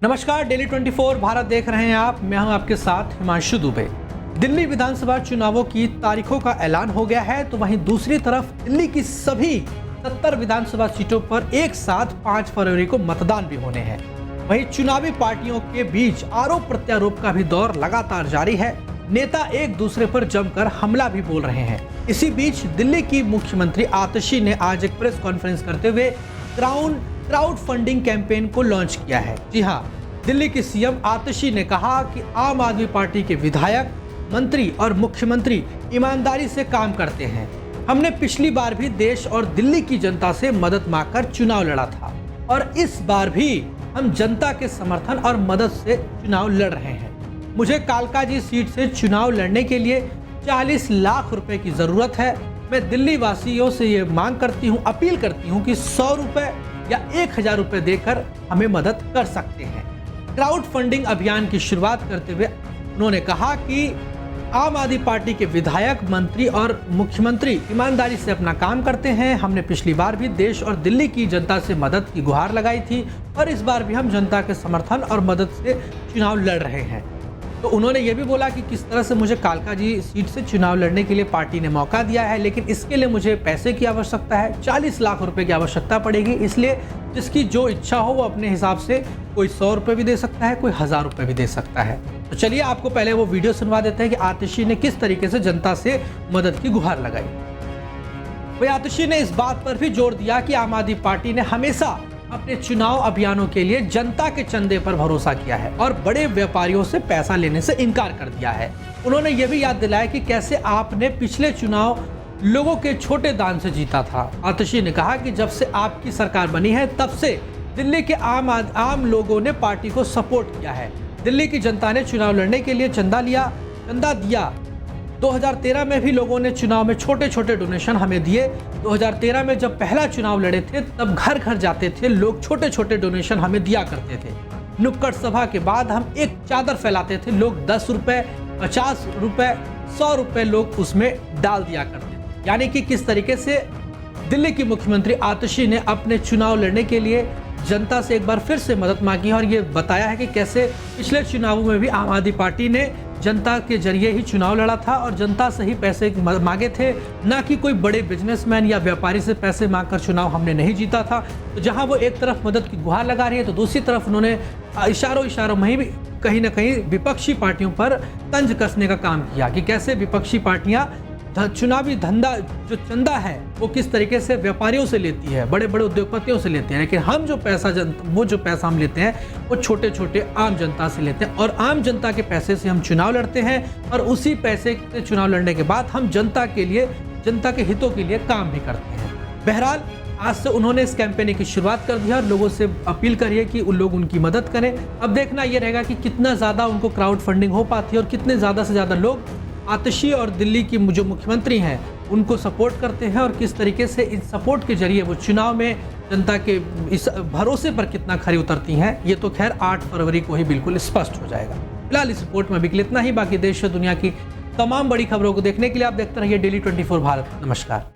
नमस्कार, डेली 24 भारत देख रहे हैं आप। मैं हूं आपके साथ हिमांशु दुबे। दिल्ली विधानसभा चुनावों की तारीखों का ऐलान हो गया है, तो वहीं दूसरी तरफ दिल्ली की सभी 70 विधानसभा सीटों पर एक साथ 5 फरवरी को मतदान भी होने हैं। वहीं चुनावी पार्टियों के बीच आरोप प्रत्यारोप का भी दौर लगातार जारी है। नेता एक दूसरे पर जमकर हमला भी बोल रहे हैं। इसी बीच दिल्ली की मुख्यमंत्री आतिशी ने आज एक प्रेस कॉन्फ्रेंस करते हुए क्राउड फंडिंग कैंपेन को लॉन्च किया है। जी हां, दिल्ली की सीएम आतिशी ने कहा कि आम आदमी पार्टी के विधायक, मंत्री और मुख्यमंत्री ईमानदारी से काम करते हैं। हमने पिछली बार भी देश और दिल्ली की जनता से मदद मांगकर चुनाव लड़ा था और इस बार भी हम जनता के समर्थन और मदद से चुनाव लड़ रहे हैं। मुझे कालकाजी सीट से चुनाव लड़ने के लिए 40 लाख रुपए की जरूरत है। मैं दिल्ली वासियों से ये मांग करती हूँ, अपील करती हूँ कि 100 रुपए या 1000 रुपए देकर हमें मदद कर सकते हैं। क्राउड फंडिंग अभियान की शुरुआत करते हुए उन्होंने कहा कि आम आदमी पार्टी के विधायक, मंत्री और मुख्यमंत्री ईमानदारी से अपना काम करते हैं। हमने पिछली बार भी देश और दिल्ली की जनता से मदद की गुहार लगाई थी और इस बार भी हम जनता के समर्थन और मदद से चुनाव लड़ रहे हैं। तो उन्होंने ये भी बोला कि किस तरह से मुझे कालकाजी सीट से चुनाव लड़ने के लिए पार्टी ने मौका दिया है, लेकिन इसके लिए मुझे पैसे की आवश्यकता है। 40 लाख रुपए की आवश्यकता पड़ेगी, इसलिए जिसकी जो इच्छा हो वो अपने हिसाब से, कोई 100 रुपए भी दे सकता है, कोई 1000 रुपए भी दे सकता है। तो चलिए आपको पहले वो वीडियो सुनवा देते हैं कि आतिशी ने किस तरीके से जनता से मदद की गुहार लगाई। वही आतिशी ने इस बात पर भी जोर दिया कि आम आदमी पार्टी ने हमेशा अपने चुनाव अभियानों के लिए जनता के चंदे पर भरोसा किया है और बड़े व्यापारियों से पैसा लेने से इनकार कर दिया है। उन्होंने ये भी याद दिलाया कि कैसे आपने पिछले चुनाव लोगों के छोटे दान से जीता था। आतिशी ने कहा कि जब से आपकी सरकार बनी है तब से दिल्ली के आम लोगों ने पार्टी को सपोर्ट किया है। दिल्ली की जनता ने चुनाव लड़ने के लिए चंदा दिया। 2013 में भी लोगों ने चुनाव में छोटे छोटे डोनेशन हमें दिए। 2013 में जब पहला चुनाव लड़े थे तब घर घर जाते थे लोग, छोटे छोटे डोनेशन हमें दिया करते थे। नुक्कड़ सभा के बाद हम एक चादर फैलाते थे, लोग 10 रुपए, 50 रुपए, 100 रुपए लोग उसमें डाल दिया करते थे। यानी कि किस तरीके से दिल्ली की मुख्यमंत्री आतिशी ने अपने चुनाव लड़ने के लिए जनता से एक बार फिर से मदद मांगी और ये बताया है कि कैसे पिछले चुनावों में भी आम आदमी पार्टी ने जनता के जरिए ही चुनाव लड़ा था और जनता से ही पैसे मांगे थे, ना कि कोई बड़े बिजनेसमैन या व्यापारी से पैसे मांगकर चुनाव हमने नहीं जीता था। तो जहां वो एक तरफ मदद की गुहार लगा रही है तो दूसरी तरफ उन्होंने इशारों में ही कहीं ना कहीं विपक्षी पार्टियों पर तंज कसने का काम किया कि कैसे विपक्षी पार्टियां चुनावी धंधा जो चंदा है वो किस तरीके से व्यापारियों से लेती है, बड़े बड़े उद्योगपतियों से लेते हैं, लेकिन हम जो पैसा हम लेते हैं वो छोटे छोटे आम जनता से लेते हैं और आम जनता के पैसे से हम चुनाव लड़ते हैं और उसी पैसे से चुनाव लड़ने के बाद हम जनता के हितों के लिए काम भी करते हैं। बहरहाल आज से उन्होंने इस कैंपेन की शुरुआत कर दी और लोगों से अपील करी है कि उन लोग उनकी मदद करें। अब देखना यह रहेगा कि कितना ज़्यादा उनको क्राउड फंडिंग हो पाती है और कितने ज़्यादा से ज़्यादा लोग आतिशी और दिल्ली की जो मुख्यमंत्री हैं उनको सपोर्ट करते हैं और किस तरीके से इस सपोर्ट के जरिए वो चुनाव में जनता के इस भरोसे पर कितना खरी उतरती हैं, ये तो खैर 8 फरवरी को ही बिल्कुल स्पष्ट हो जाएगा। फिलहाल इस रिपोर्ट में अभी इतना ही। बाकी देश और दुनिया की तमाम बड़ी खबरों को देखने के लिए आप देखते रहिए डेली 24 भारत। नमस्कार।